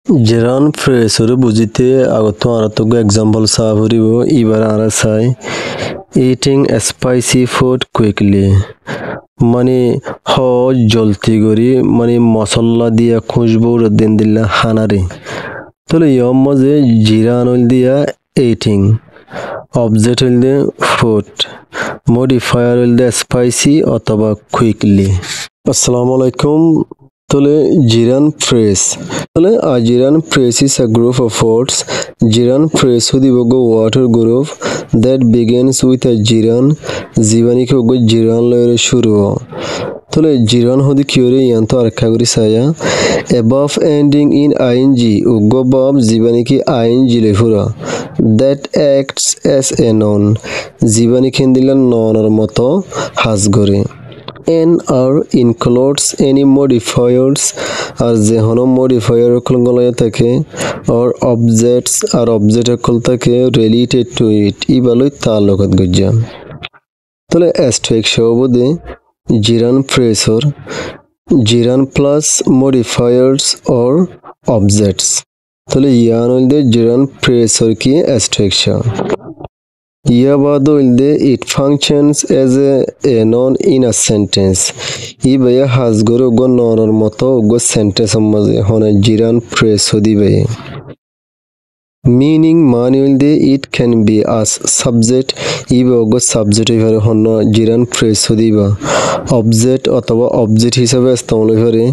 Jiran phrase bujite agoto aratogo example savuribo ibar arasai eating spicy food quickly মানে জলতি গরি মানে মশলা দিয়া খুশবু দিন দিলা হানারে তাহলে ইয়ম মজে জিরান হইল দিয়া eating অবজেক্ট হইল দিয়ে ফুড মডিফায়ার হইল দিয়ে স্পাইসি অথবা কুইকলি আসসালামু আলাইকুম তাহলে জিরান ফ্রেস তাহলে gerund phrase is a group of words gerund phrase হদি বগো ওয়াটার group that begins with a gerund জীবানী কে বগো জিরান লয়রে শুরু তাহলে জিরান হদি কিওরে ইয়ান্ত আরেকটা করি সায়া above ending in ing Hugo বাব জীবানী কি ing লেফুরা that acts as a noun জীবানী খেন দিলা ননের মতো হাজ করে N-R includes any modifiers আর যে হনো modifier কলগলয়া থাকে or objects আর object কল থাকে related to it ইবালই তার লগত গজ্জা তাহলে অ্যাস্টেক শব্দে জিরান ফ্রেসর gerund plus modifiers or objects তাহলে ইয়ান হইলে জিরান ফ্রেসর কি অ্যাস্টেক Yabado ilde it functions as a noun in a sentence. Ibaya has goro go nonor moto go sentence amaze hone jiran phrase hodibe. Meaning manually it can be as subject ibo go subject hibare honno jiran phrase hodiba. Object অথবা object হিসাবে ইস্তেমাল করে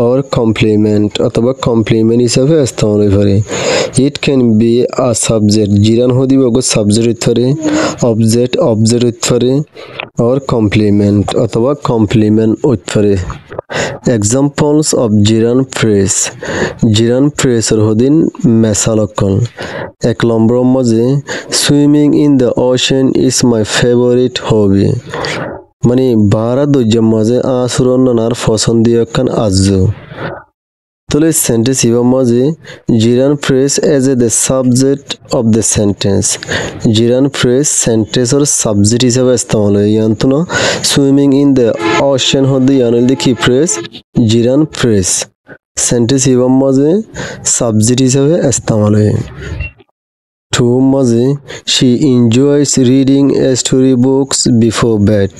or complement অথবা complement হিসাবে ইস্তেমাল করে it can be a subject jiran hodiba go subject উত্তরে object উত্তরে or complement অথবা complement উত্তরে examples of jiran phrase হদিন মেসালকল এক নম্বর মজে swimming in the ocean is my favorite hobby মানে বারা দুইজন মাঝে আসুরন নার পছন্দীয় কান আজু তাহলে সেন্টেন্স ইবা মাঝে gerund phrase as a the subject of the sentence gerund phrase সেন্টেন্সর সাবজেক্ট হিসাবে ইস্তেমাল হয় ইয়ান্তন সুইমিং ইন দ্য ওশেন হদি ইয়ানল দি কি ফ্রেজ জিরান ফ্রেজ সেন্টেন্স ইবা মাঝে সাবজেক্ট হিসাবে ইস্তেমাল হয় To Mazi, she enjoys reading story books before bed.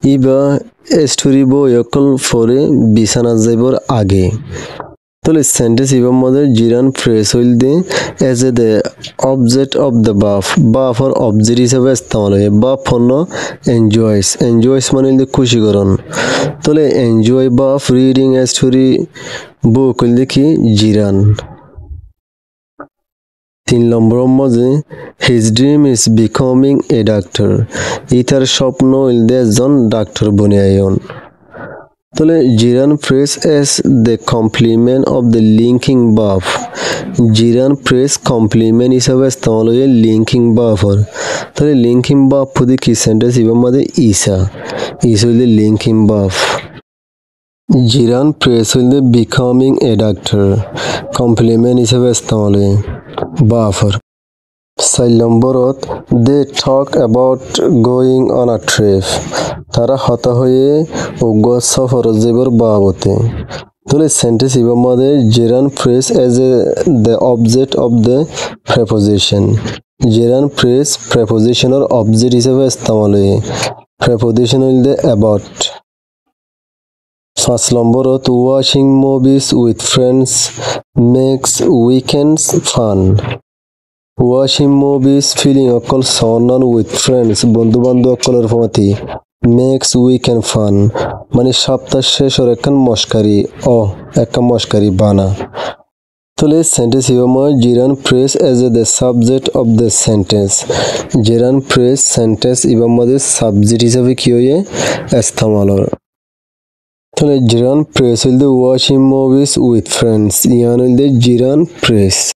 Iba story boy yakal fore bisana jaibor age. Tole sentence iba mother jiran phrase hoil de as a the object of the buff. Buff or object hisabe istemal hoye. Buff honno enjoys manil de khushi koron. Tole enjoy buff reading a story book hoil de ki jiran. 3 নম্বর মজে his dream is becoming a doctor ইতার স্বপ্ন ইলদে একজন doctor বনে আইন তাহলে gerund phrase as the complement of the linking verb gerund phrase complement হিসাবে ইস্তেমাল হয় লিংকিং ভার্ব তাহলে লিংকিং ভার্ব পুদি কি সেন্টেন্স ইবার মধ্যে ইসা হইলে লিংকিং ভার্ব জিরান ফ্রেজ হইলে becoming a doctor কমপ্লিমেন্ট হিসাবে ইস্তেমাল হয় Buffer. 4 নম্বরত they talk about going on a trip তারা হতা হয়ে উগ্র সফর যাবার বাবতে তাহলে সেন্টেন্স ইবার মধ্যে জিরান phrase as the object of the preposition জিরান phrase preposition object হিসেবে ইস্তেমাল হয় preposition হইল about 5 নম্বরত watching movies with friends makes weekends fun watching movies feeling অকল সন্নান with friends বন্ধু বান্ধব অকলের প্রতি makes weekend fun মানে সপ্তাহ শেষ ওর একখান মস্কারি বানা তাহলে sentence Iba জিরান phrase as the subject of the sentence জিরান phrase sentence ইবা মধ্যে সাবজেক্ট হিসাবে কি হয়ে ইস্তেমাল হয় তাহলে জিরান প্রেস হইল ওয়াচিং মুভিজ উইথ ফ্রেন্ডস ইয়ান হইল জিরান প্রেস